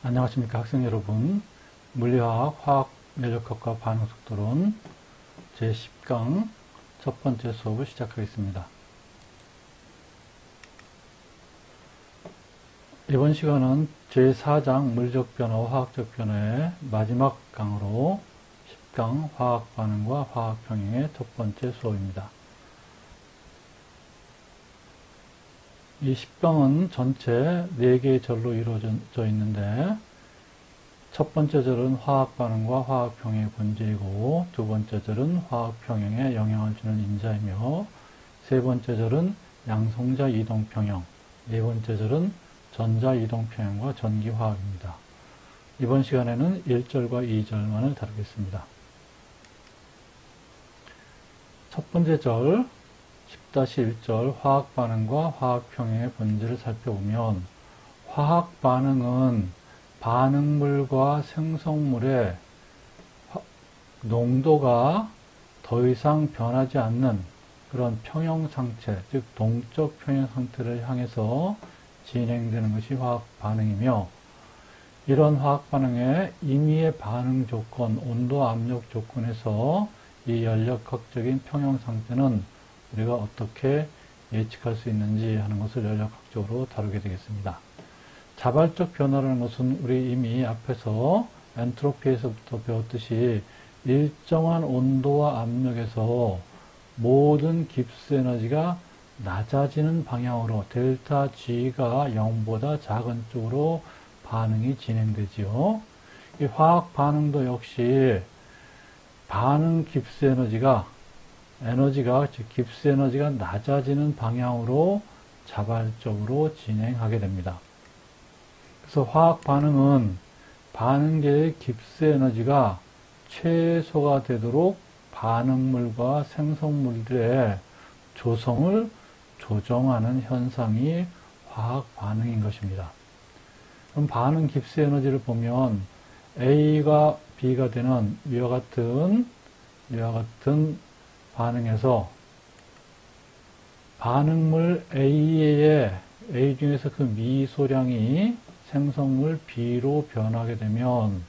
안녕하십니까 학생 여러분. 물리화학, 화학연력학과 반응속도론 제10강 첫 번째 수업을 시작하겠습니다. 이번 시간은 제4장 물리적 변화와 화학적 변화의 마지막 강으로 10강 화학 반응과 화학 평형의 첫 번째 수업입니다. 이 10강은 전체 4개의 절로 이루어져 있는데 첫 번째 절은 화학 반응과 화학 평형의 본질이고 두 번째 절은 화학 평형에 영향을 주는 인자이며 세 번째 절은 양성자 이동 평형, 네 번째 절은 전자 이동 평형과 전기 화학입니다. 이번 시간에는 1절과 2절만을 다루겠습니다. 첫 번째 절 10-1절 화학 반응과 화학 평형의 본질을 살펴보면 화학 반응은 반응물과 생성물의 농도가 더 이상 변하지 않는 그런 평형 상태, 즉 동적 평형 상태를 향해서 진행되는 것이 화학 반응이며 이런 화학 반응의 임의의 반응 조건, 온도 압력 조건에서 이 연력학적인 평형 상태는 우리가 어떻게 예측할 수 있는지 하는 것을 연력학적으로 다루게 되겠습니다. 자발적 변화라는 것은 우리 이미 앞에서 엔트로피에서부터 배웠듯이 일정한 온도와 압력에서 모든 깁스 에너지가 낮아지는 방향으로 델타 G가 0보다 작은 쪽으로 반응이 진행되지요. 이 화학 반응도 역시 반응 깁스 즉 깁스 에너지가 낮아지는 방향으로 자발적으로 진행하게 됩니다. 그래서 화학 반응은 반응계의 깁스 에너지가 최소가 되도록 반응물과 생성물들의 조성을 조정하는 현상이 화학 반응인 것입니다. 그럼 반응 깁스 에너지를 보면 A가 B가 되는 위와 같은 반응에서 반응물 A 중에서 그 미소량이 생성물 B로 변하게 되면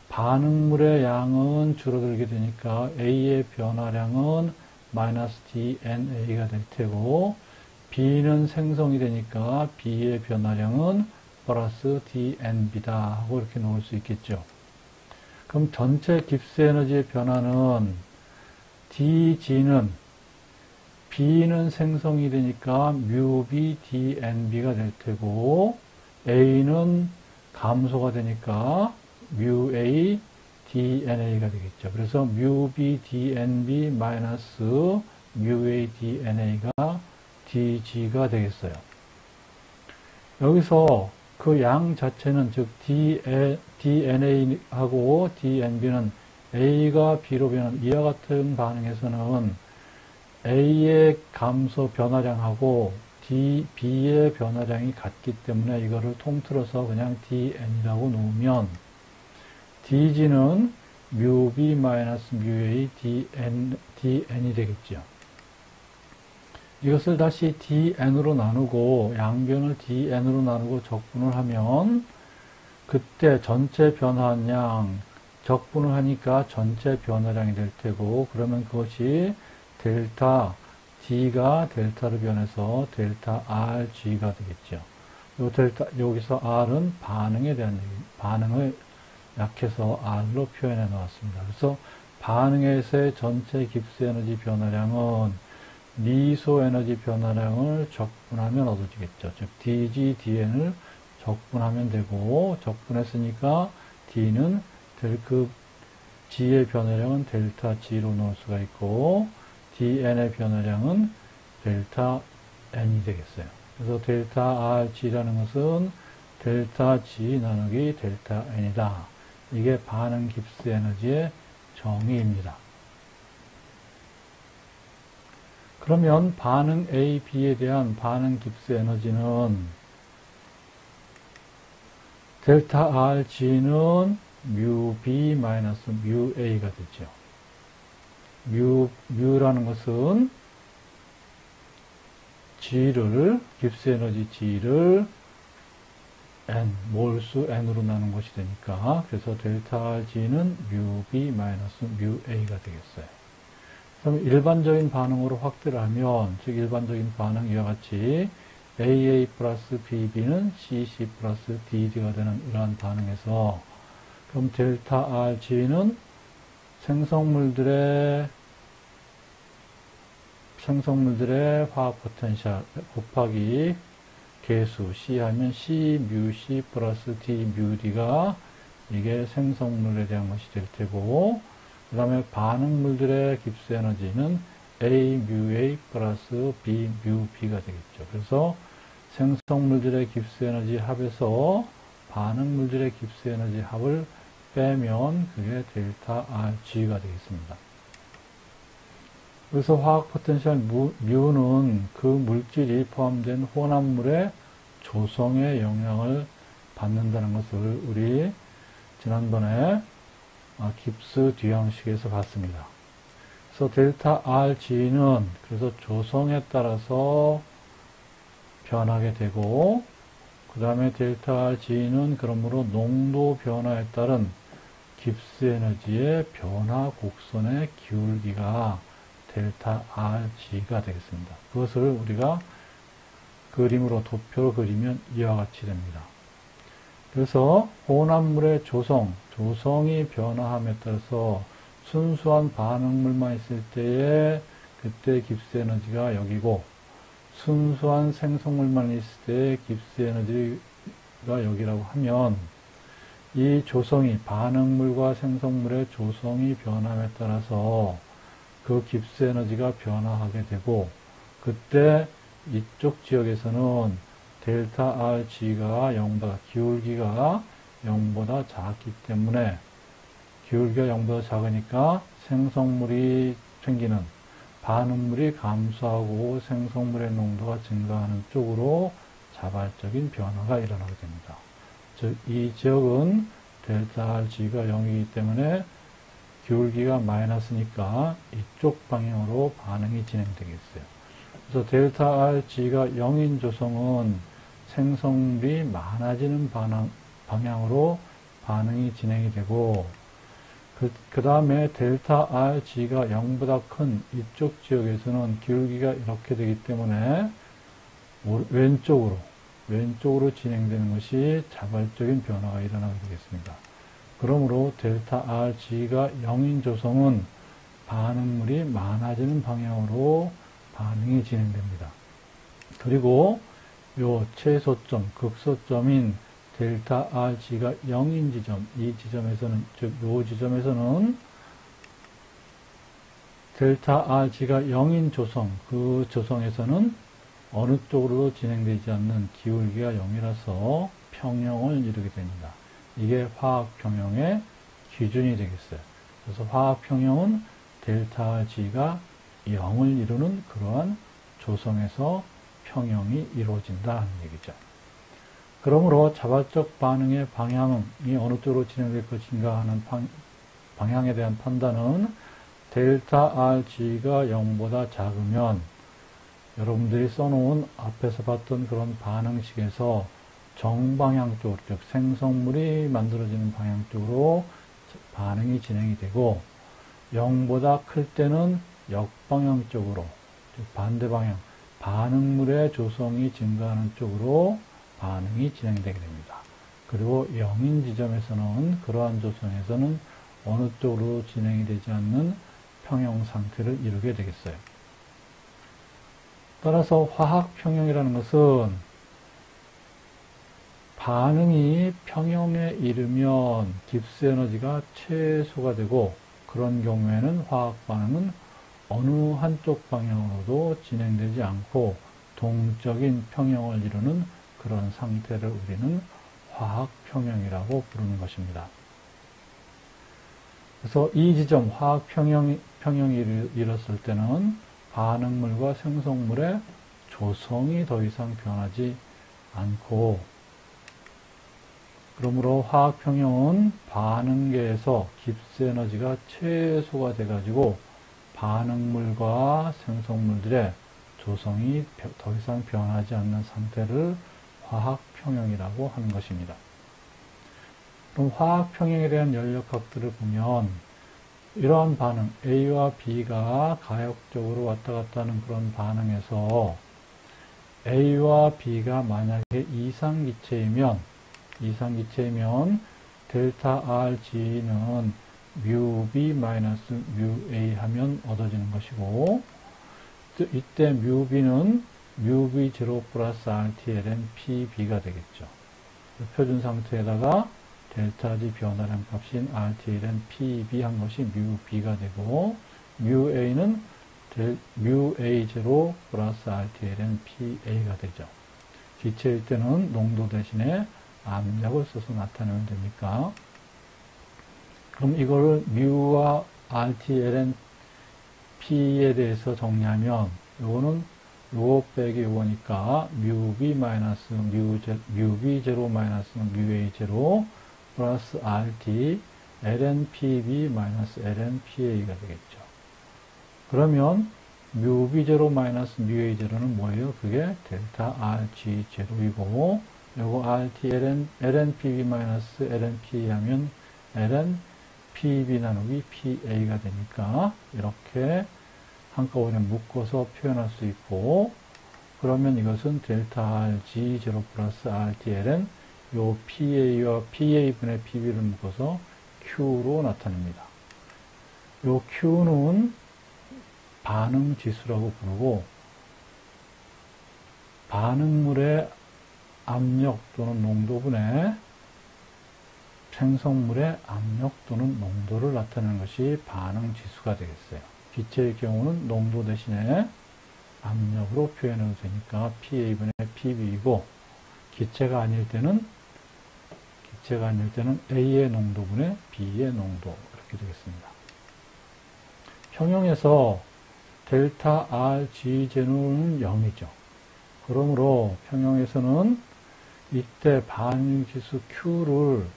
반응물의 양은 줄어들게 되니까 A의 변화량은 마이너스 DNA가 될 테고 B는 생성이 되니까 B의 변화량은 플러스 DNB다 하고 이렇게 놓을 수 있겠죠. 그럼 전체 깁스 에너지의 변화는 DG는 B는 생성이 되니까 뮤B DNB가 될 테고 A는 감소가 되니까 뮤A DNA가 되겠죠. 그래서 뮤B DNB 마이너스 뮤A DNA가 DG가 되겠어요. 여기서 그 양 자체는 즉 DNA하고 DNB는 A가 B로 변한 이와 같은 반응에서는 A의 감소 변화량하고 B의 변화량이 같기 때문에 이거를 통틀어서 그냥 DN이라고 놓으면 DG는 뮤B 마이너스 뮤A DN이 되겠죠. 이것을 다시 DN으로 나누고 양변을 DN으로 나누고 적분을 하면 그때 전체 변화한 양 적분을 하니까 전체 변화량이 될 테고 그러면 그것이 델타 D가 델타로 변해서 델타 RG가 되겠죠. 여기서 R은 반응에 대한 얘기, 반응을 약해서 R로 표현해 놓았습니다. 그래서 반응에서의 전체 깁스 에너지 변화량은 미소 에너지 변화량을 적분하면 얻어지겠죠. 즉 DG, DN을 적분하면 되고 적분했으니까 D는 그 G의 변화량은 델타 G로 넣을 수가 있고 DN의 변화량은 델타 N이 되겠어요. 그래서 델타 RG라는 것은 델타 G 나누기 델타 N이다. 이게 반응 깁스 에너지의 정의입니다. 그러면 반응 A, B에 대한 반응 깁스 에너지는 델타 RG는 뮤B 마이너스 뮤A가 되죠. 뮤라는 것은 깁스 에너지 G를 n, 몰수 n으로 나눈 것이 되니까, 그래서 델타 RG는 뮤B 마이너스 뮤A가 되겠어요. 그럼 일반적인 반응으로 확대를 하면, 즉 일반적인 반응 이와 같이 AA 플러스 BB는 CC 플러스 DD가 되는 이러한 반응에서, 그럼 델타 RG는 생성물들의 화학 포텐셜 곱하기 계수 C 하면 C 뮤 C 플러스 D 뮤 D가 이게 생성물에 대한 것이 될 테고, 그 다음에 반응물들의 깁스 에너지는 A 뮤 A 플러스 B 뮤 B가 되겠죠. 그래서 생성물들의 깁스 에너지 합에서 반응물들의 깁스 에너지 합을 빼면 그게 델타 RG가 되겠습니다. 그래서 화학 포텐셜 뮤는 그 물질이 포함된 혼합물의 조성에 영향을 받는다는 것을 우리 지난번에 깁스 뒤형식에서 봤습니다. 그래서 델타 RG는 그래서 조성에 따라서 변하게 되고, 그 다음에 델타 RG는 그러므로 농도 변화에 따른 깁스 에너지의 변화 곡선의 기울기가 델타 RG가 되겠습니다. 그것을 우리가 그림으로 도표로 그리면 이와 같이 됩니다. 그래서 혼합물의 조성이 변화함에 따라서 순수한 반응물만 있을 때에 그때 깁스 에너지가 여기고, 순수한 생성물만 있을 때에 깁스 에너지가 여기라고 하면, 이 조성이 반응물과 생성물의 조성이 변함에 따라서 그 깁스 에너지가 변화하게 되고, 그때 이쪽 지역에서는 델타 RG가 0보다, 기울기가 0보다 작기 때문에, 기울기가 0보다 작으니까 생성물이 생기는, 반응물이 감소하고 생성물의 농도가 증가하는 쪽으로 자발적인 변화가 일어나게 됩니다. 즉, 이 지역은 델타 RG가 0이기 때문에 기울기가 마이너스니까 이쪽 방향으로 반응이 진행되겠어요. 그래서 델타 RG가 0인 조성은 생성물이 많아지는 방향으로 반응이 진행이 되고, 그 다음에 델타 RG가 0보다 큰 이쪽 지역에서는 기울기가 이렇게 되기 때문에 왼쪽으로 진행되는 것이 자발적인 변화가 일어나게 되겠습니다. 그러므로 델타 RG가 0인 조성은 반응물이 많아지는 방향으로 반응이 진행됩니다. 그리고 요 최소점, 극소점인 델타 RG가 0인 지점, 이 지점에서는, 즉, 요 지점에서는 델타 RG가 0인 조성, 그 조성에서는 어느 쪽으로도 진행되지 않는 기울기가 0이라서 평형을 이루게 됩니다. 이게 화학 평형의 기준이 되겠어요. 그래서 화학 평형은 델타 G가 0을 이루는 그러한 조성에서 평형이 이루어진다는 얘기죠. 그러므로 자발적 반응의 방향이 어느 쪽으로 진행될 것인가 하는 방향에 대한 판단은 델타 RG가 0보다 작으면 여러분들이 써놓은 앞에서 봤던 그런 반응식에서 정방향 쪽으로, 즉 생성물이 만들어지는 방향 쪽으로 반응이 진행이 되고, 0보다 클 때는 역방향 쪽으로, 즉 반대 방향, 반응물의 조성이 증가하는 쪽으로 반응이 진행되게 됩니다. 그리고 0인 지점에서는, 그러한 조성에서는 어느 쪽으로 진행이 되지 않는 평형 상태를 이루게 되겠어요. 따라서 화학 평형이라는 것은 반응이 평형에 이르면 깁스 에너지가 최소가 되고, 그런 경우에는 화학 반응은 어느 한쪽 방향으로도 진행되지 않고 동적인 평형을 이루는 그런 상태를 우리는 화학 평형이라고 부르는 것입니다. 그래서 이 지점 화학 평형이 이뤘을 때는 반응물과 생성물의 조성이 더 이상 변하지 않고, 그러므로 화학 평형은 반응계에서 깁스 에너지가 최소가 돼가지고 반응물과 생성물들의 조성이 더 이상 변하지 않는 상태를 화학 평형이라고 하는 것입니다. 그럼 화학 평형에 대한 연력학들을 보면 이러한 반응, A와 B가 가역적으로 왔다 갔다 하는 그런 반응에서 A와 B가 만약에 이상기체이면 델타 RG는 뮤B 마이너스 뮤A 하면 얻어지는 것이고, 이때 뮤B는 뮤B0 플러스 RTLN PB가 되겠죠. 표준 상태에다가 델타 G 변화량 값인 RTLN PB 한 것이 뮤B가 되고, 뮤A는 뮤A0 플러스 RTLN PA가 되죠. 기체일 때는 농도 대신에 압력을 써서 나타내면 됩니까? 그럼 이거를 뮤와 RTLN P에 대해서 정리하면 요거는 요거 빼기 요거니까 뮤B 마이너스 뮤B0 마이너스 뮤A0 플러스 RT LNPB 마이너스 LNPA가 되겠죠. 그러면 뮤B0 마이너스 뮤A0는 뭐예요? 그게 델타 RG0이고 요거 RT LNPB 마이너스 LNPA 하면 LNPB 나누기 PA가 되니까 이렇게 한꺼번에 묶어서 표현할 수 있고, 그러면 이것은 델타 RG0 플러스 RTLN 요 PA와 PA분의 PB를 묶어서 Q로 나타냅니다. 요 Q는 반응 지수라고 부르고, 반응물의 압력 또는 농도분의 생성물의 압력 또는 농도를 나타내는 것이 반응 지수가 되겠어요. 기체의 경우는 농도 대신에 압력으로 표현해도 되니까 PA분의 PB이고, 기체가 아닐 때는 A의 농도분의 B의 농도 이렇게 되겠습니다. 평형에서 델타 RG0는 0이죠. 그러므로 평형에서는 이때 반응지수 Q를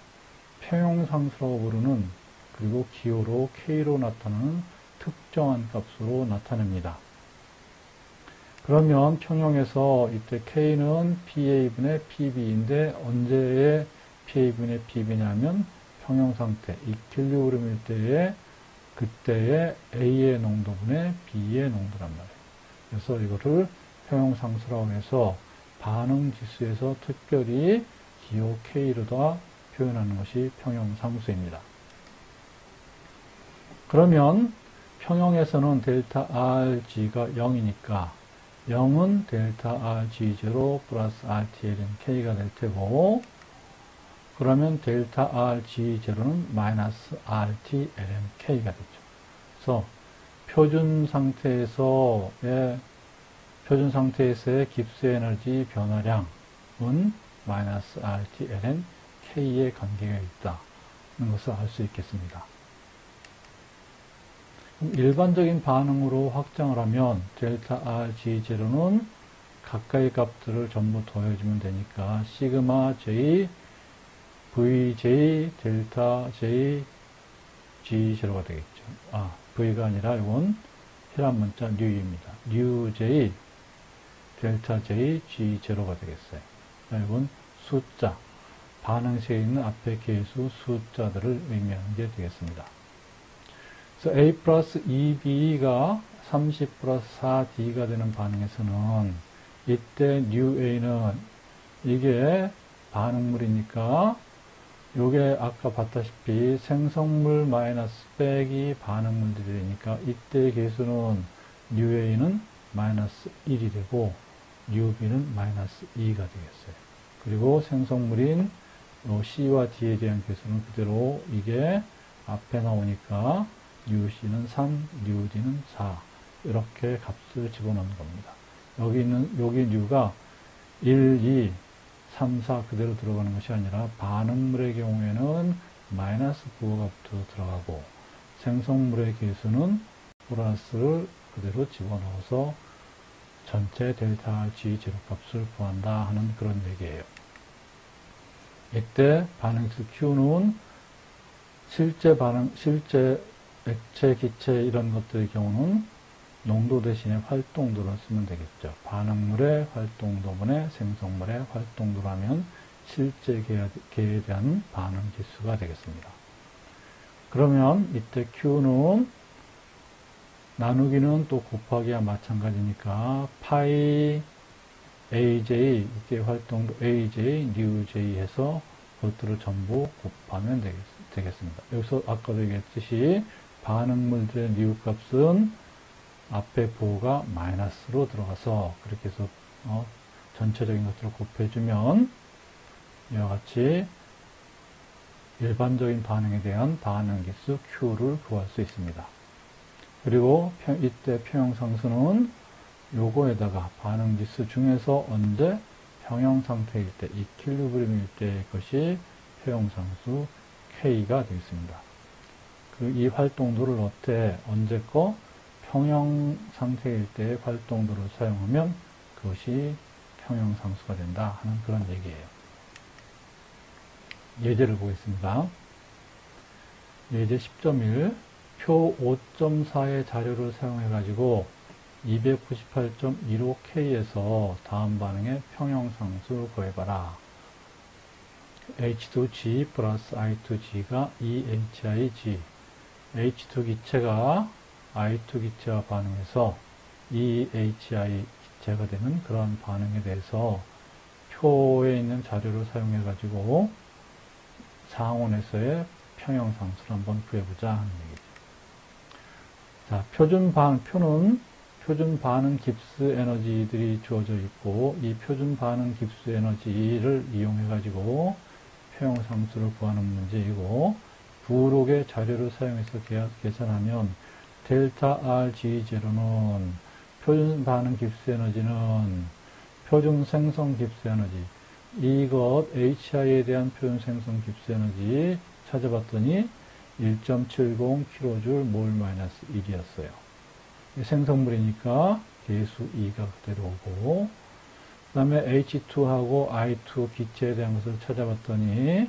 평형상수라고 부르는, 그리고 기호로 K로 나타나는 특정한 값으로 나타냅니다. 그러면 평형에서 이때 K는 PA분의 PB인데 언제의 PA분의 PB냐면 평형상태, 이퀄리브리움일 때의 그때의 A의 농도분의 B의 농도란 말이에요. 그래서 이거를 평형상수라고 해서 반응지수에서 특별히 기호 K로다 표현하는 것이 평형상수입니다. 그러면 평형에서는 델타 RG가 0이니까 0은 델타 RG0 플러스 RTLN K가 될 테고, 그러면 델타 RG0는 마이너스 RTLN K가 되죠. 그래서 표준 상태에서의 깁스 에너지 변화량은 마이너스 RTLN K의 관계가 있다는 것을 알 수 있겠습니다. 일반적인 반응으로 확장을 하면 델타 RG0는 가까이 값들을 전부 더해주면 되니까 시그마 J, VJ, 델타 J, G0가 되겠죠. V가 아니라 이건 혈압 문자 뉴입니다. 뉴 J, 델타 J, G0가 되겠어요. 이건 숫자, 반응식에 있는 앞에 개수 숫자들을 의미하는 게 되겠습니다. 그래서 A 플러스 2B가 30 플러스 4D가 되는 반응에서는 이때 뉴A는 이게 반응물이니까 요게 아까 봤다시피 생성물 마이너스 빼기 반응물들이 되니까 이때 개수는 뉴A는 마이너스 1이 되고 뉴B는 마이너스 2가 되겠어요. 그리고 생성물인 C와 D에 대한 개수는 그대로 이게 앞에 나오니까 뉴C는 3, 뉴D는 4 이렇게 값을 집어넣는 겁니다. 여기 뉴가 1, 2, 3, 4 그대로 들어가는 것이 아니라 반응물의 경우에는 마이너스 부호가 들어가고 생성물의 개수는 플러스를 그대로 집어넣어서 전체 델타 G0 값을 구한다 하는 그런 얘기예요. 이때 반응수 Q는 실제 액체, 기체 이런 것들의 경우는 농도 대신에 활동도를 쓰면 되겠죠. 반응물의 활동도분의 생성물의 활동도라면 실제 계에 대한 반응 지수가 되겠습니다. 그러면 이때 Q는 나누기는 또 곱하기와 마찬가지니까 파이 AJ, 이때 활동도 AJ, 뉴J 해서 그것들을 전부 곱하면 되겠습니다. 여기서 아까도 얘기했듯이 반응물들의 뉴 값은 앞에 부호가 마이너스로 들어가서 그렇게 해서 전체적인 것들을 곱해주면 이와 같이 일반적인 반응에 대한 반응기수 Q를 구할 수 있습니다. 그리고 이때 평형상수는 요거에다가 반응지수 중에서 언제 평형상태일 때, 이퀄리브리움일 때의 것이 평형상수 K가 되겠습니다. 이 활동도를 언제 거 평형상태일 때의 활동도를 사용하면 그것이 평형상수가 된다 하는 그런 얘기예요. 예제를 보겠습니다. 예제 10.1 표 5.4의 자료를 사용해가지고 298.15K에서 다음 반응의 평형상수 구해봐라. H2G 플러스 I2G가 EHIG, H2 기체가 I2 기체와 반응해서 EHI 기체가 되는 그런 반응에 대해서 표에 있는 자료를 사용해가지고 상온에서의 평형상수를 한번 구해보자 하는 얘기죠. 자, 표는 표준 반응 깁스 에너지들이 주어져 있고, 이 표준 반응 깁스 에너지를 이용해가지고 평형상수를 구하는 문제이고, 부록의 자료를 사용해서 계산하면 델타 RG0는 표준 반응 깁스 에너지는 표준 생성 깁스 에너지, 이것 HI에 대한 표준 생성 깁스 에너지 찾아봤더니 1.70kJ 몰-1이었어요. 생성물이니까 계수 2가 그대로 오고, 그 다음에 H2하고 I2 기체에 대한 것을 찾아봤더니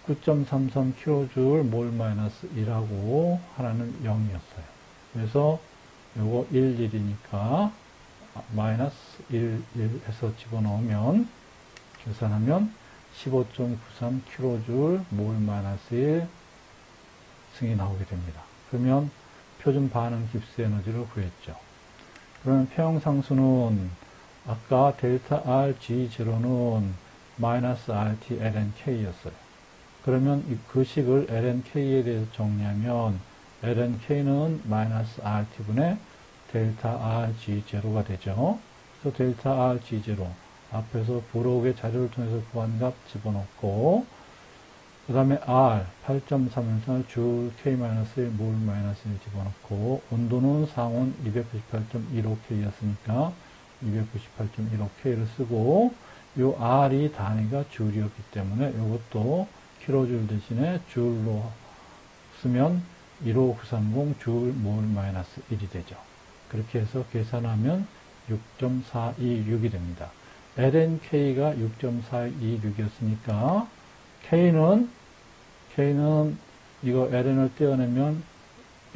19.33kJ 몰-1하고 하나는 0이었어요. 그래서 요거 1, 1이니까 마이너스 1, 1 해서 집어넣으면 계산하면 15.93kJ 몰-1 승이 나오게 됩니다. 그러면 표준 반응 깁스 에너지를 구했죠. 그러면 평형상수는 아까 델타 RG0는 마이너스 RT ln K였어요. 그러면 그 식을 ln K에 대해서 정리하면 ln K는 마이너스 RT분의 델타 RG0가 되죠. 그래서 델타 RG0 앞에서 부록의 자료를 통해서 구한 값 집어넣고, 그 다음에 R 8.3에서 줄 K-1 몰-1을 집어넣고, 온도는 상온 298.15K였으니까 298.15K를 쓰고, 요 R이 단위가 줄이었기 때문에 이것도 킬로줄 대신에 줄로 쓰면 15930 줄 몰-1이 되죠. 그렇게 해서 계산하면 6.426이 됩니다. lnK가 6.426이었으니까 K는 이거 ln을 떼어내면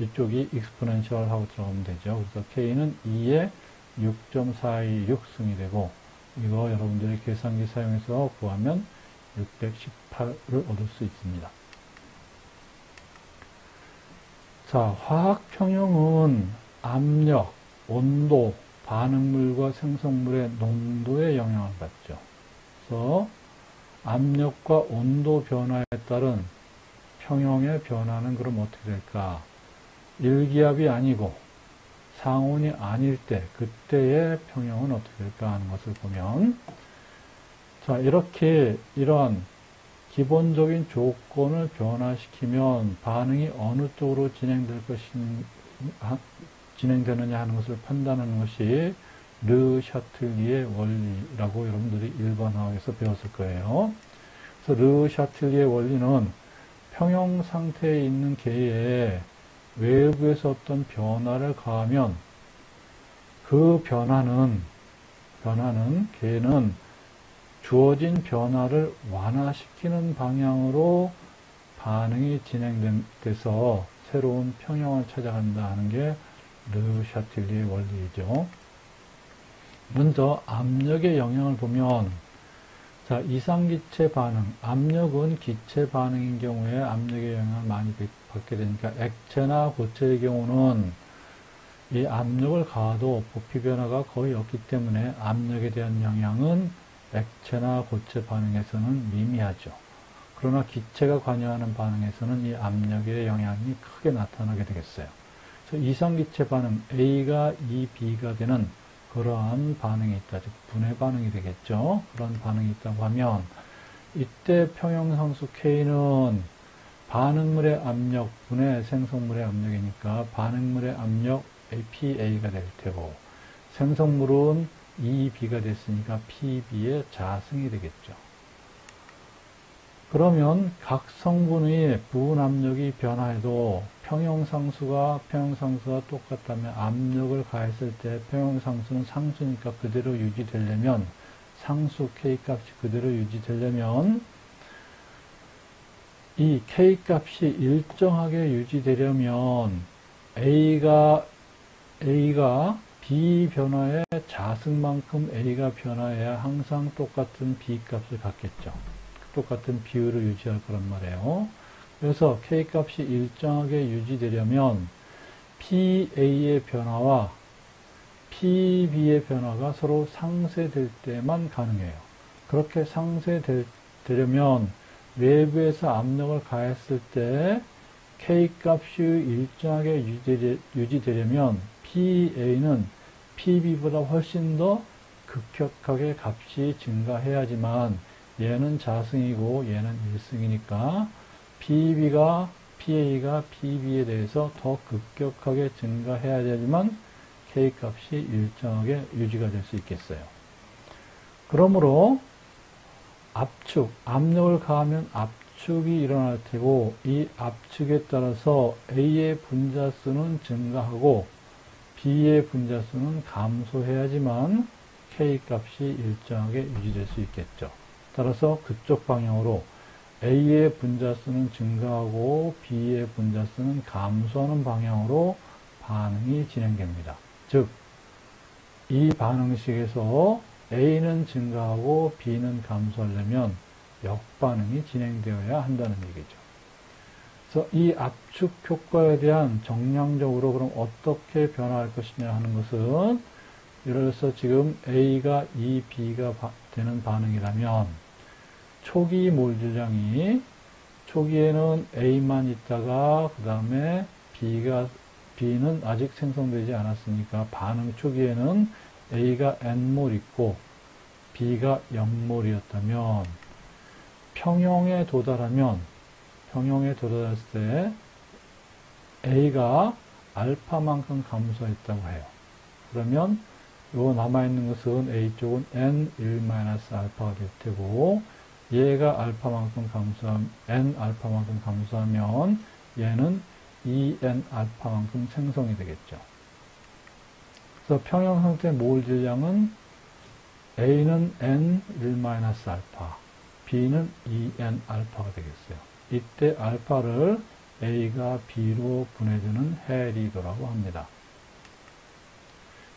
이쪽이 익스포넨셜 하고 들어가면 되죠. 그래서 K는 2에 6.426승이 되고, 이거 여러분들이 계산기 사용해서 구하면 618을 얻을 수 있습니다. 자, 화학평형은 압력, 온도, 반응물과 생성물의 농도에 영향을 받죠. 그래서 압력과 온도 변화에 따른 평형의 변화는 그럼 어떻게 될까? 일기압이 아니고 상온이 아닐 때, 그때의 평형은 어떻게 될까 하는 것을 보면, 자, 이렇게 이러한 기본적인 조건을 변화시키면 반응이 어느 쪽으로 진행되느냐 하는 것을 판단하는 것이 르 샤틀리의 원리라고 여러분들이 일반화학에서 배웠을 거예요. 그래서 르 샤틀리의 원리는 평형 상태에 있는 계에 외부에서 어떤 변화를 가하면 그 변화는 계는 주어진 변화를 완화시키는 방향으로 반응이 진행돼서 새로운 평형을 찾아간다 하는 게 르샤틸리의 원리이죠. 먼저 압력의 영향을 보면, 자, 이상기체 반응, 압력은 기체 반응인 경우에 압력의 영향을 많이 받게 되니까 액체나 고체의 경우는 이 압력을 가해도 부피 변화가 거의 없기 때문에 압력에 대한 영향은 액체나 고체 반응에서는 미미하죠. 그러나 기체가 관여하는 반응에서는 이 압력의 영향이 크게 나타나게 되겠어요. 그래서 이상기체 반응 A가 2B가 되는 그러한 반응이 있다. 즉 분해 반응이 되겠죠. 그런 반응이 있다고 하면 이때 평형상수 K는 반응물의 압력 분해 생성물의 압력이니까 반응물의 압력 PA가 될 테고 생성물은 2B가 됐으니까 PB의 자승이 되겠죠. 그러면 각 성분의 부은 압력이 변화해도 평형상수가 똑같다면 압력을 가했을 때 평형상수는 상수니까 그대로 유지되려면 상수 K값이 그대로 유지되려면 이 K값이 일정하게 유지되려면 A가 B 변화의 자승만큼 A가 변화해야 항상 똑같은 B값을 갖겠죠. 똑같은 비율을 유지할 거란 말이에요. 그래서 K값이 일정하게 유지되려면 PA의 변화와 PB의 변화가 서로 상쇄될 때만 가능해요. 그렇게 상쇄되려면 외부에서 압력을 가했을 때 K값이 일정하게 유지되려면 PA는 PB보다 훨씬 더 급격하게 값이 증가해야지만 얘는 자승이고 얘는 일승이니까 PA가 PB에 대해서 더 급격하게 증가해야 되지만 K값이 일정하게 유지가 될 수 있겠어요. 그러므로 압력을 가하면 압축이 일어날 테고 이 압축에 따라서 A의 분자수는 증가하고 B의 분자수는 감소해야지만 K값이 일정하게 유지될 수 있겠죠. 따라서 그쪽 방향으로 A의 분자수는 증가하고 B의 분자수는 감소하는 방향으로 반응이 진행됩니다. 즉, 이 반응식에서 A는 증가하고 B는 감소하려면 역반응이 진행되어야 한다는 얘기죠. 그래서 이 압축 효과에 대한 정량적으로 그럼 어떻게 변화할 것이냐 하는 것은 예를 들어서 지금 A가 2B가 되는 반응이라면 초기 몰질량이 초기에는 A만 있다가 그 다음에 B는 아직 생성되지 않았으니까 반응 초기에는 A가 N몰 있고 B가 0몰이었다면 평형에 도달했을 때 A가 알파만큼 감소했다고 해요. 그러면 요 남아있는 것은 A쪽은 N1-알파가 될 테고 얘가 알파만큼 N-알파만큼 감소하면 얘는 N-알파만큼 생성이 되겠죠. 그래서 평형 상태 몰 질량은 A는 N1-알파, B는 N-알파가 되겠어요. 이때 알파를 A가 B로 분해되는 해리도라고 합니다.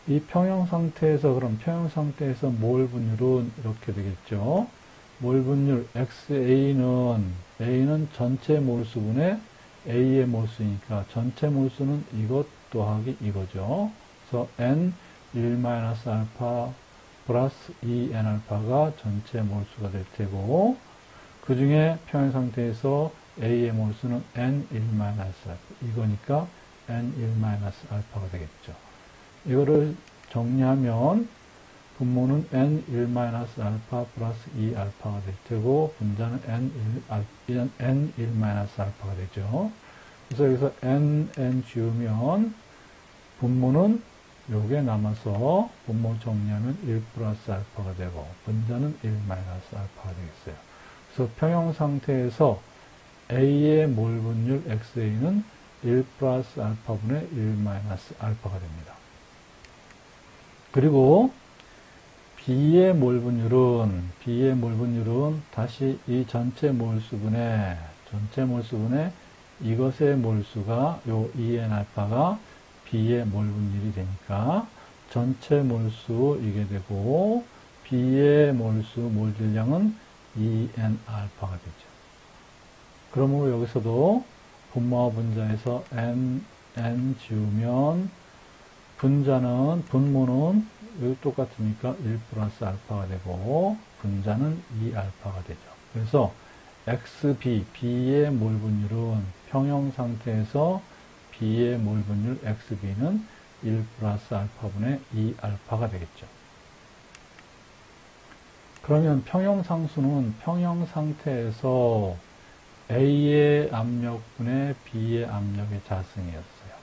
이 평형 상태에서 몰 분율은 이렇게 되겠죠. 몰 분율 A는 전체 몰수분의 A의 몰수니까 전체 몰수는 이것 더하기 이거죠. 그래서 N1-알파 플러스 2N알파가 전체 몰수가 될 테고 그 중에 평형 상태에서 A의 몰수는 N1-알파 이거니까 N1-알파가 되겠죠. 이거를 정리하면 분모는 N1-알파 플러스 2알파가 될 테고 분자는 N1-알파가 되죠. 그래서 여기서 N 지우면 분모는 요게 남아서 분모 정리하면 1 플러스 알파가 되고 분자는 1 마이너스 알파가 되겠어요. 그래서 평형 상태에서 A의 몰 분율 XA는 1 플러스 알파분의 1 마이너스 알파가 됩니다. 그리고 B의 몰 분율은 다시 이 전체 몰수분의 이것의 몰수가 요 2n 알파가 B의 몰 분율이 되니까 전체 몰수 이게 되고 B의 몰수 몰 질량은 2n 알파가 되죠. 그러므로 여기서도 분모와 분자에서 n 지우면 분모는 여기 똑같으니까 1 플러스 알파가 되고 분자는 2알파가 되죠. 그래서 B의 몰 분율은 평형 상태에서 B의 몰 분율 XB는 1 플러스 알파분의 2알파가 되겠죠. 그러면 평형 상수는 평형 상태에서 A의 압력분의 B의 압력의 자승이었어요.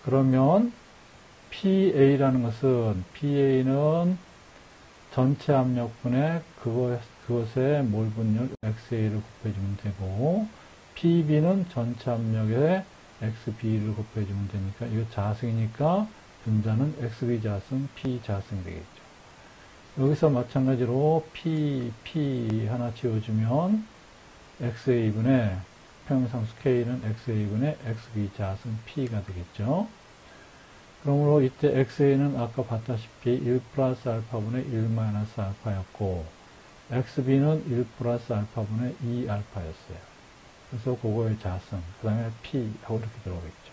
그러면 PA라는 것은 PA는 전체 압력분의 그것의 몰 분율 XA를 곱해주면 되고 PB는 전체 압력의 XB를 곱해주면 되니까 이거 자승이니까 분자는 XB 자승, P 자승이 되겠죠. 여기서 마찬가지로 P 하나 지워주면 XA분의 평형상수 K는 XA분의 XB 자승 P가 되겠죠. 그러므로 이때 XA는 아까 봤다시피 1 플러스 알파분의 1 마이너스 알파였고 XB는 1 플러스 알파분의 2 알파였어요. 그래서 그거의 자승, 그 다음에 P 하고 이렇게 들어오겠죠.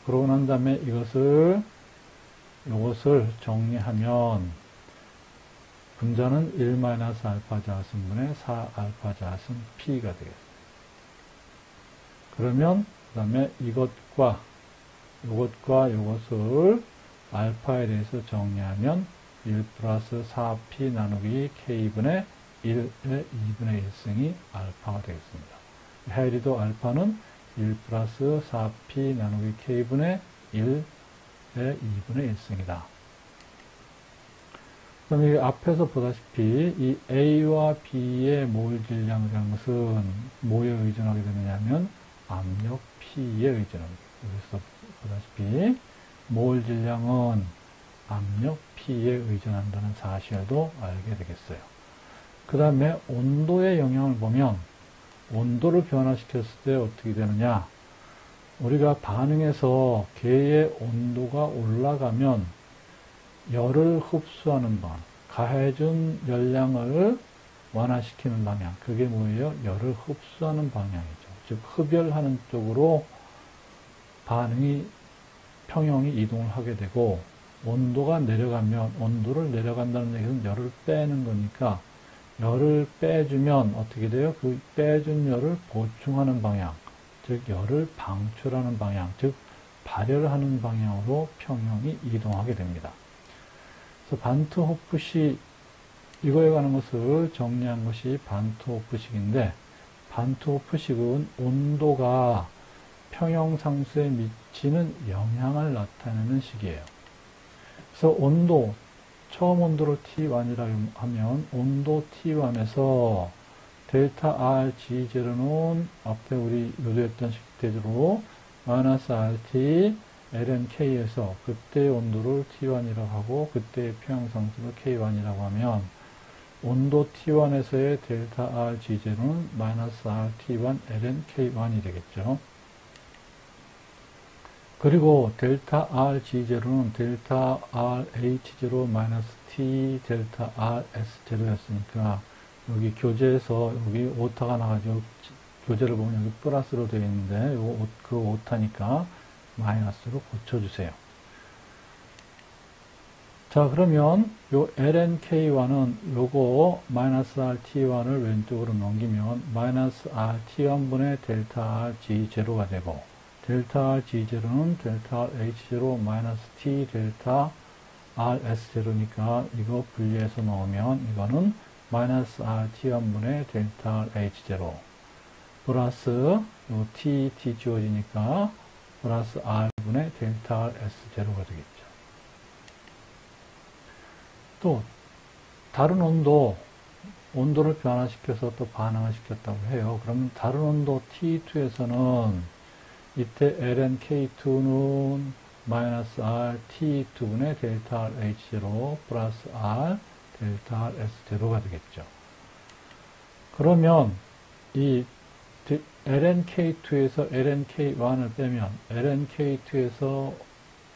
그러고 난 다음에 이것을 정리하면 분자는 1 마이너스 알파 자승분의 4 알파 자승 P가 되겠어요. 그러면 그 다음에 이것과 이것을 알파에 대해서 정리하면 1 플러스 4P 나누기 K분의 1의 2분의 1승이 알파가 되겠습니다. 해리도 알파는 1 플러스 4P 나누기 K분의 1의 2분의 1승이다. 그럼 이 앞에서 보다시피 이 A와 B의 몰 질량이라는 것은 뭐에 의존하게 되느냐면 압력 P에 의존합니다. 여기서 보다시피 몰 질량은 압력 P에 의존한다는 사실도 알게 되겠어요. 그 다음에 온도의 영향을 보면 온도를 변화시켰을 때 어떻게 되느냐, 우리가 반응에서 계의 온도가 올라가면 열을 흡수하는 방향, 가해준 열량을 완화시키는 방향, 그게 뭐예요? 열을 흡수하는 방향이죠. 즉 흡열하는 쪽으로 반응이 평형이 이동을 하게 되고, 온도가 내려가면 온도를 내려간다는 얘기는 열을 빼는 거니까 열을 빼주면 어떻게 돼요? 그 빼준 열을 보충하는 방향, 즉 열을 방출하는 방향, 즉 발열하는 방향으로 평형이 이동하게 됩니다. 그래서 반트호프식, 이거에 관한 것을 정리한 것이 반트호프식인데, 반트호프식은 온도가 평형상수에 미치는 영향을 나타내는 식이에요. 그래서 온도, 처음 온도를 T1이라고 하면 온도 T1에서 델타 R G0는 앞에 우리 요도했던 식대로 마이너스 RT lnK에서 그때의 온도를 T1이라고 하고 그때의 평형상수를 K1이라고 하면 온도 T1에서의 델타 R G0는 마이너스 RT1 ln K1이 되겠죠. 그리고 델타 R G0는 델타 R H0 마이너스 T 델타 R S0였으니까 여기 교재에서 여기 오타가 나가지고 교재를 보면 여기 플러스로 되어 있는데 그 오타니까 마이너스로 고쳐주세요. 자, 그러면 요 lnk1은 요거 마이너스 rt1을 왼쪽으로 넘기면 마이너스 rt1분의 델타 r g0가 되고 델타 r g0는 델타 r h0 마이너스 t 델타 r s0니까 이거 분리해서 넣으면 이거는 마이너스 rt1분의 델타 r h0 플러스 요 t 지워지니까 플러스 r분의 델타 r s0가 되겠죠. 또 다른 온도를 변화시켜서 또 반응을 시켰다고 해요. 그러면 다른 온도 T2에서는 이때 lnK2는 마이너스 R T2분의 델타 R H0 플러스 R 델타 R S0가 되겠죠. 그러면 이 lnk2에서 lnk1을 빼면, lnk2에서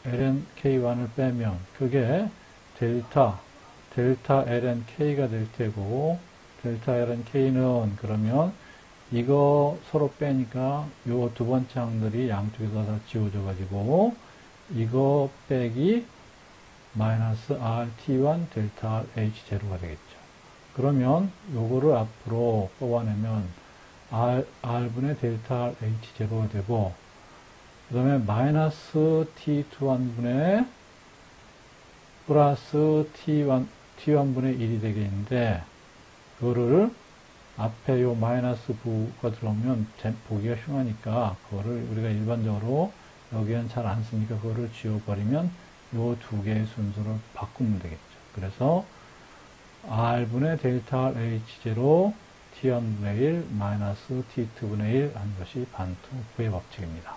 lnk1을 빼면, 그게 델타 lnk가 될 테고, 델타 lnk는 그러면 이거 서로 빼니까 요 두 번째 항들이 양쪽에서 다 지워져가지고, 이거 빼기 마이너스 rt1 델타 h0가 되겠죠. 그러면 요거를 앞으로 뽑아내면 r분의 델타 h0가 되고, 그 다음에 마이너스 t21분의 플러스 t1분의 1이 되겠는데, 그거를 앞에 요 마이너스 부가 들어오면 보기가 흉하니까 그거를 우리가 일반적으로 여기는 잘 안 쓰니까 그거를 지워버리면 요 두 개의 순서를 바꾸면 되겠죠. 그래서 r분의 델타 h0 t1분의 1 마이너스 t2분의 1 한 것이 반트호프의 법칙입니다.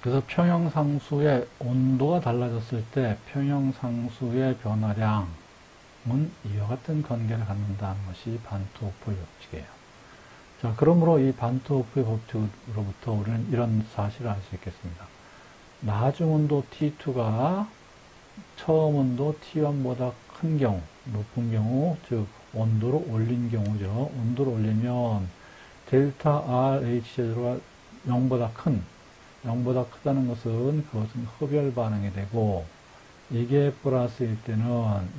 그래서 평형상수의 온도가 달라졌을 때 평형상수의 변화량은 이와 같은 관계를 갖는다는 것이 반트호프의 법칙이에요. 자, 그러므로 이 반트호프의 법칙으로부터 우리는 이런 사실을 알 수 있겠습니다. 나중 온도 T2가 처음 온도 T1보다 큰 경우, 높은 경우, 즉 온도를 올린 경우죠. 온도를 올리면 델타 RH0가 0보다 크다는 것은 그것은 흡열 반응이 되고, 이게 플러스일 때는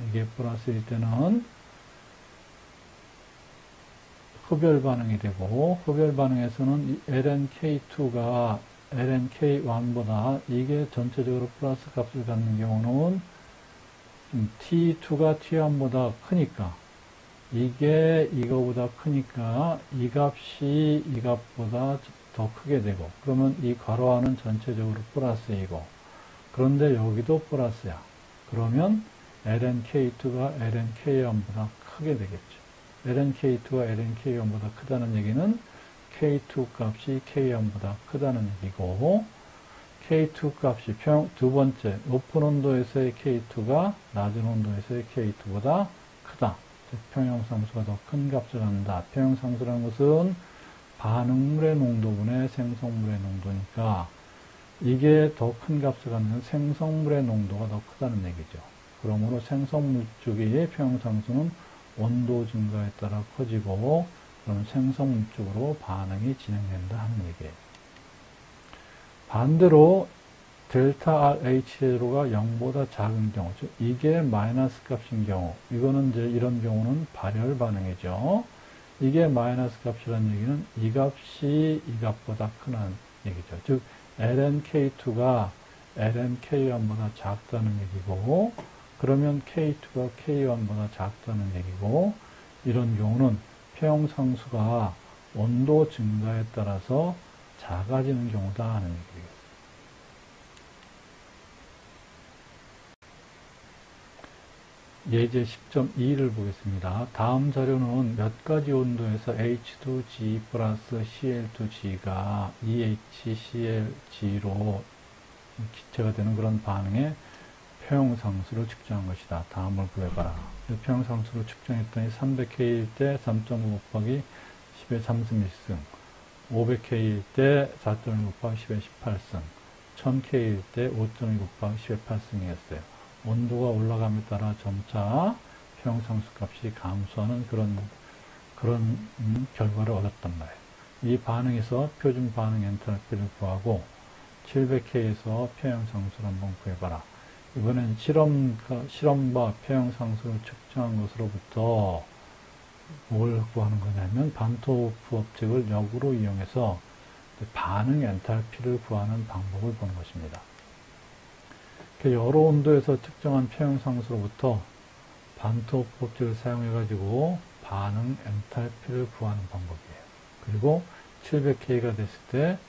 흡열 반응이 되고, 흡열 반응에서는 lnk2가 lnk1보다 이게 전체적으로 플러스 값을 갖는 경우는 t2가 t1보다 크니까, 이게 이거보다 크니까 이 값이 이 값보다 더 크게 되고, 그러면 이 괄호 안은 전체적으로 플러스이고, 그런데 여기도 플러스야. 그러면 lnk2가 lnk1보다 크게 되겠죠. lnk2가 lnk1보다 크다는 얘기는 k2 값이 k1보다 크다는 얘기고, k2 값이 두 번째 높은 온도에서의 k2가 낮은 온도에서의 k2보다 크다. 즉 평형상수가 더 큰 값을 갖는다. 평형상수라는 것은 반응물의 농도분의 생성물의 농도니까 이게 더 큰 값을 갖는 생성물의 농도가 더 크다는 얘기죠. 그러므로 생성물 쪽의 평형상수는 온도 증가에 따라 커지고, 그럼 생성물 쪽으로 반응이 진행된다 하는 얘기예요. 반대로 델타 RH0가 0보다 작은 경우, 즉 이게 마이너스 값인 경우, 이거는 이제 이런 경우는 발열 반응이죠. 이게 마이너스 값이라는 얘기는 이 값이 이 값보다 크다는 얘기죠. 즉 lnk2가 lnk1보다 작다는 얘기고, 그러면 k2가 k1보다 작다는 얘기고, 이런 경우는 평형상수가 온도 증가에 따라서 작아지는 경우다 하는 얘기예요. 예제 10.2를 보겠습니다. 다음 자료는 몇 가지 온도에서 H2G 플러스 Cl2G가 EHClG로 기체가 되는 그런 반응의 평형상수를 측정한 것이다. 다음을 구해봐라. 평형상수를 측정했더니 300K일 때 3.9 곱하기 10의 3승 1승, 500K일 때 4.1 곱하기 10의 18승, 1000K일 때 5.2 곱하기 10의 8승이었어요. 온도가 올라감에 따라 점차 평형상수 값이 감소하는 그런 결과를 얻었단 말이에요. 이 반응에서 표준 반응 엔탈피를 구하고 700K에서 평형상수를 한번 구해봐라. 이번엔 실험과 평형상수를 측정한 것으로부터 뭘 구하는 거냐면 반트호프 법칙을 역으로 이용해서 반응 엔탈피를 구하는 방법을 보는 것입니다. 여러 온도에서 측정한 평형상수로부터 반트호프 법칙을 사용해가지고 반응 엔탈피를 구하는 방법이에요. 그리고 700K가 됐을 때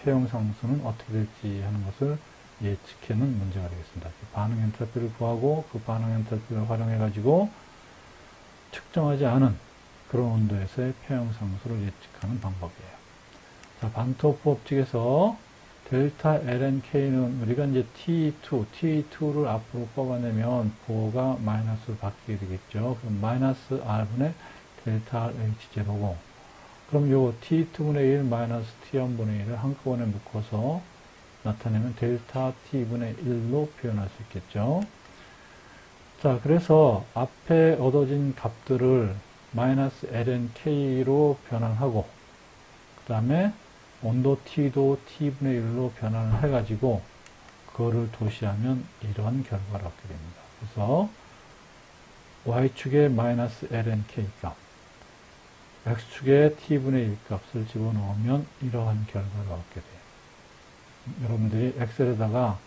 평형상수는 어떻게 될지 하는 것을 예측하는 문제가 되겠습니다. 반응 엔탈피를 구하고 그 반응 엔탈피를 활용해가지고 측정하지 않은 그런 온도에서의 평형상수를 예측하는 방법이에요. 자, 반트호프 법칙에서 델타 lnk는 우리가 이제 T2를 앞으로 뽑아내면 부호가 마이너스로 바뀌게 되겠죠. 그럼 마이너스 R분의 델타 RH 제로고, 그럼 요 T2분의 1 마이너스 T1분의 1을 한꺼번에 묶어서 나타내면 델타 T분의 1로 표현할 수 있겠죠. 자, 그래서 앞에 얻어진 값들을 마이너스 lnK로 변환하고, 그 다음에 온도 T도 T분의 1로 변환을 해가지고, 그거를 도시하면 이런 결과를 얻게 됩니다. 그래서 Y축에 마이너스 lnK 값, X축에 T분의 1 값을 집어넣으면 이러한 결과를 얻게 돼요. 여러분들이 엑셀에다가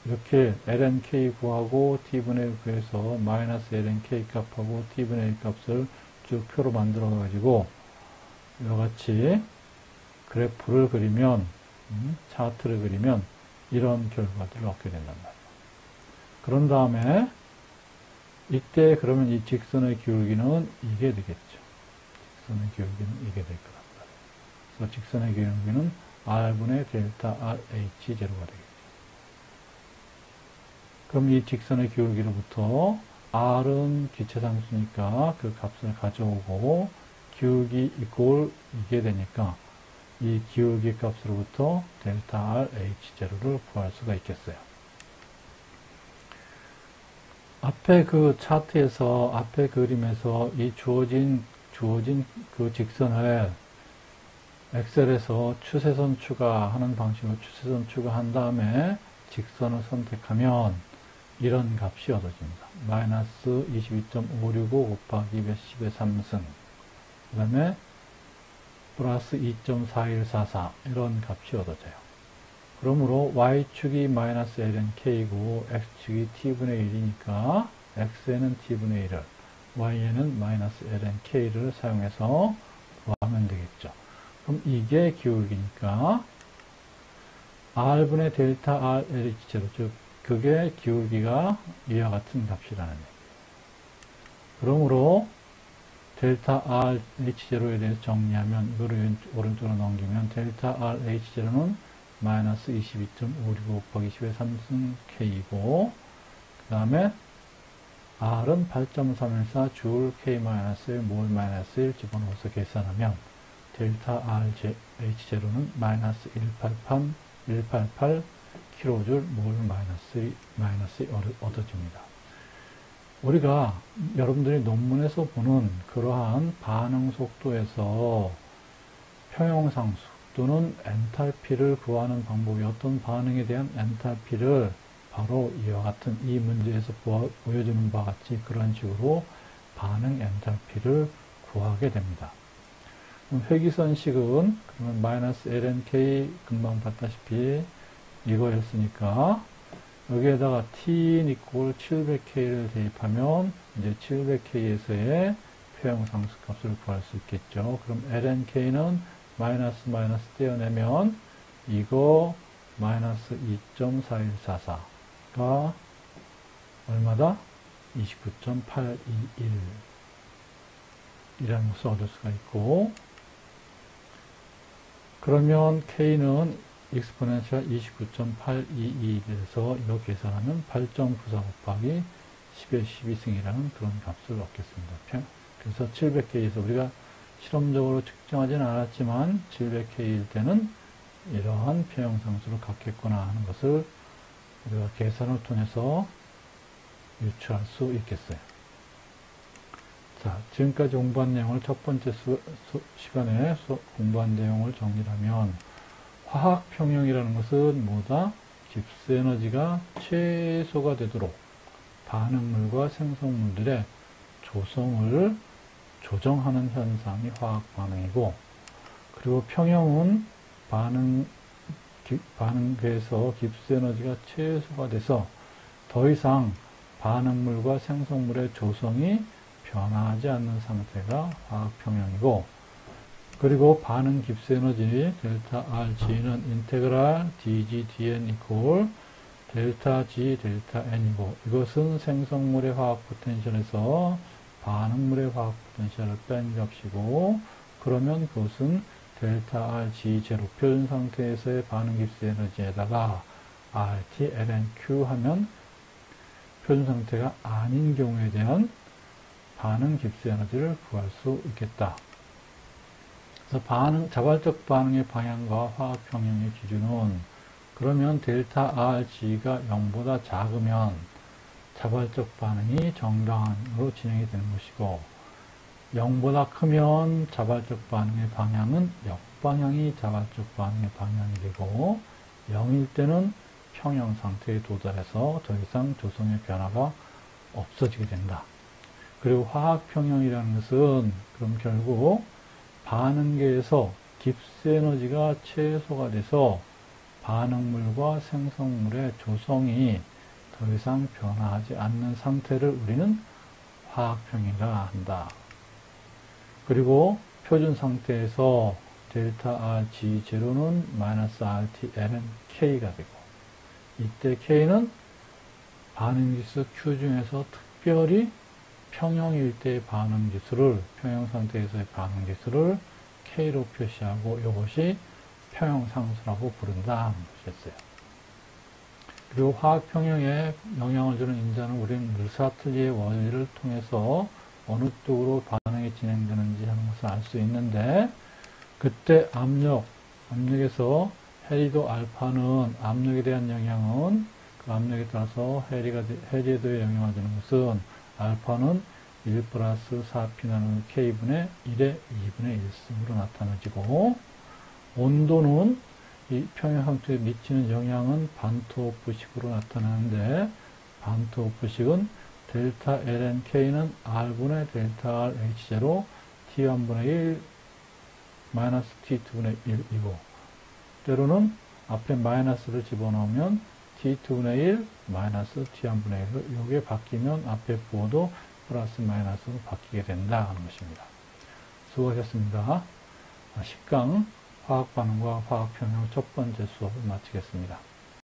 이렇게 lnK 구하고 T분의 1 구해서 마이너스 lnK 값하고 T분의 1 값을 쭉 표로 만들어 가지고 이와같이 그래프를 그리면, 차트를 그리면 이런 결과들을 얻게 된단 말이에요. 그런 다음에 이때 그러면 이 직선의 기울기는 이게 되겠죠. 직선의 기울기는 이게 될 거란 말이에요. 그래서 직선의 기울기는 R분의 델타 RH 제로가 되겠죠. 그럼 이 직선의 기울기로부터 R은 기체상수니까 그 값을 가져오고 기울기 이꼴 이게 되니까 이 기울기 값으로부터 델타 RH 제로를 구할 수가 있겠어요. 앞에 그 차트에서, 앞에 그림에서 이 주어진 그 직선을 엑셀에서 추세선 추가하는 방식으로 추세선 추가한 다음에 직선을 선택하면 이런 값이 얻어집니다. 마이너스 22.565 곱하기 10의 3승, 그 다음에 플러스 2.4144 이런 값이 얻어져요. 그러므로 Y축이 마이너스 lnK이고 X축이 T분의 1이니까 X에는 T분의 1을, Y에는 마이너스 lnK를 사용해서 구하면 되겠죠. 그럼 이게 기울기니까 R분의 델타 RH 제로, 즉 그게 기울기가 이와 같은 값이라는 얘기예요. 그러므로 델타 RH 제로에 대해서 정리하면 이거를 오른쪽으로 넘기면 델타 RH 제로는 마이너스 22.565 곱하기 10의 3승 K이고, 그 다음에 R은 8.314 줄 K-1 몰 마이너스 1 집어넣어서 계산하면 델타 RH0는 마이너스 188 kJ 몰 마이너스 얻어집니다. 우리가 여러분들이 논문에서 보는 그러한 반응 속도에서 평형상수 또는 엔탈피를 구하는 방법이, 어떤 반응에 대한 엔탈피를 바로 이와 같은 이 문제에서 보여주는 바와 같이 그런 식으로 반응 엔탈피를 구하게 됩니다. 그럼 회기선식은 그러면 마이너스 lnK 금방 봤다시피 이거였으니까 여기에다가 T인 이꼴 700K를 대입하면 이제 700K에서의 표형상수 값을 구할 수 있겠죠. 그럼 lnK는 마이너스 떼어내면 이거 마이너스 2.4144가 얼마다? 29.821 이라는 것을 얻을 수가 있고, 그러면 K는 익스포넨셜 29.822에서 이거 계산하면 8.94 곱하기 10의 12승이라는 그런 값을 얻겠습니다. 그래서 700K에서 우리가 실험적으로 측정하지는 않았지만 700K일 때는 이러한 평형상수를 갖겠구나 하는 것을 우리가 계산을 통해서 유추할 수 있겠어요. 자, 지금까지 공부한 내용을 첫 번째 시간에 공부한 내용을 정리하면, 화학평형이라는 것은 뭐다? 깁스 에너지가 최소가 되도록 반응물과 생성물들의 조성을 조정하는 현상이 화학 반응이고, 그리고 평형은 반응에서 깁스 에너지가 최소가 돼서 더 이상 반응물과 생성물의 조성이 변하지 않는 상태가 화학 평형이고, 그리고 반응 깁스 에너지 델타 RG는 인테그랄 DG DN 이퀄 델타 G 델타 N이고, 이것은 생성물의 화학 포텐셜에서 반응물의 화학 포텐셜을 뺀 값이고, 그러면 그것은 델타 RG 제로 표준 상태에서의 반응 깁스 에너지에다가 RT ln Q 하면 표준 상태가 아닌 경우에 대한 반응 깁스 에너지를 구할 수 있겠다. 그래서 자발적 반응의 방향과 화학 평형의 기준은 그러면 델타 RG가 0보다 작으면 자발적 반응이 정당으로 진행이 되는 것이고 0보다 크면 자발적 반응의 방향은 역방향이 자발적 반응의 방향이 되고 0일 때는 평형 상태에 도달해서 더 이상 조성의 변화가 없어지게 된다. 그리고 화학 평형이라는 것은 그럼 결국 반응계에서 깁스 에너지가 최소가 돼서 반응물과 생성물의 조성이 더 이상 변화하지 않는 상태를 우리는 화학평형이라 한다. 그리고 표준 상태에서 델타 RG0는 마이너스 RT Ln K가 되고 이때 K는 반응지수 Q 중에서 특별히 평형일 때의 반응지수를 평형 상태에서의 반응지수를 K로 표시하고 이것이 평형상수라고 부른다 하는 것이었어요. 그리고 화학평형에 영향을 주는 인자는 우리는 르사틀리의 원리를 통해서 어느 쪽으로 반응이 진행되는지 하는 것을 알 수 있는데 그때 압력에서 해리도 알파는 압력에 대한 영향은 그 압력에 따라서 해리에도 영향을 주는 것은 알파는 1 플러스 4P 나누기 K분의 1의 2분의 1승으로 나타나지고 온도는 이 평형상태에 미치는 영향은 반토프식으로 나타나는데 반토프식은 델타 Ln K는 R분의 델타 R H0 T1분의 1 마이너스 T2분의 1이고 때로는 앞에 마이너스를 집어넣으면 T2분의 1 마이너스 T1분의 1로 이게 바뀌면 앞에 부호도 플러스 마이너스로 바뀌게 된다 하는 것입니다. 수고하셨습니다. 10강 화학반응과 화학평형 첫 번째 수업을 마치겠습니다.